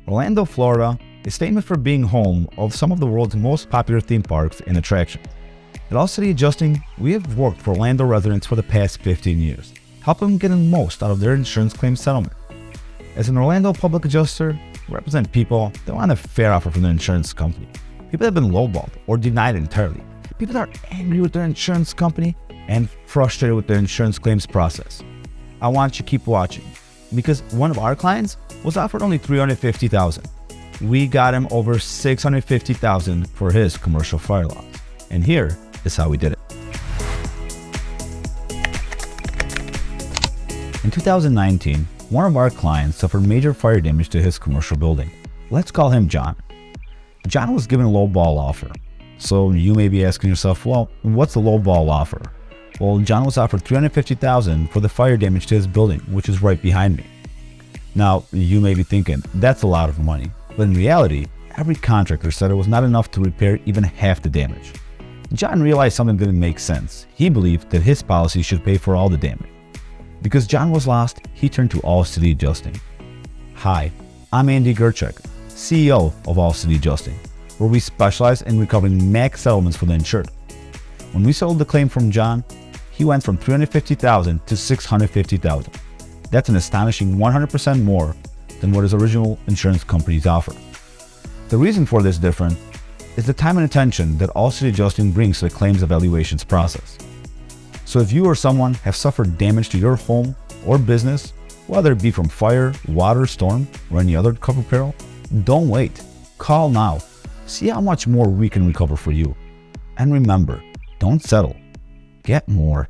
Orlando, Florida is famous for being home of some of the world's most popular theme parks and attractions. At All City Adjusting, we have worked for Orlando residents for the past 15 years, helping them get the most out of their insurance claim settlement. As an Orlando public adjuster, we represent people that want a fair offer from their insurance company, people that have been lowballed or denied entirely, people that are angry with their insurance company and frustrated with their insurance claims process. I want you to keep watching, because one of our clients was offered only $350,000. We got him over $650,000 for his commercial fire loss. And here is how we did it. In 2019, one of our clients suffered major fire damage to his commercial building. Let's call him John. John was given a lowball offer. So you may be asking yourself, well, what's the lowball offer? Well, John was offered $350,000 for the fire damage to his building, which is right behind me. Now, you may be thinking, that's a lot of money. But in reality, every contractor said it was not enough to repair even half the damage. John realized something didn't make sense. He believed that his policy should pay for all the damage. Because John was lost, he turned to All City Adjusting. Hi, I'm Andy Gerchek, CEO of All City Adjusting, where we specialize in recovering max settlements for the insured. When we settled the claim from John, he went from $350,000 to $650,000. That's an astonishing 100% more than what his original insurance companies offered. The reason for this difference is the time and attention that All City Adjusting brings to the claims evaluations process. So if you or someone have suffered damage to your home or business, whether it be from fire, water, storm, or any other covered peril, don't wait. Call now. See how much more we can recover for you. And remember, don't settle. Get more.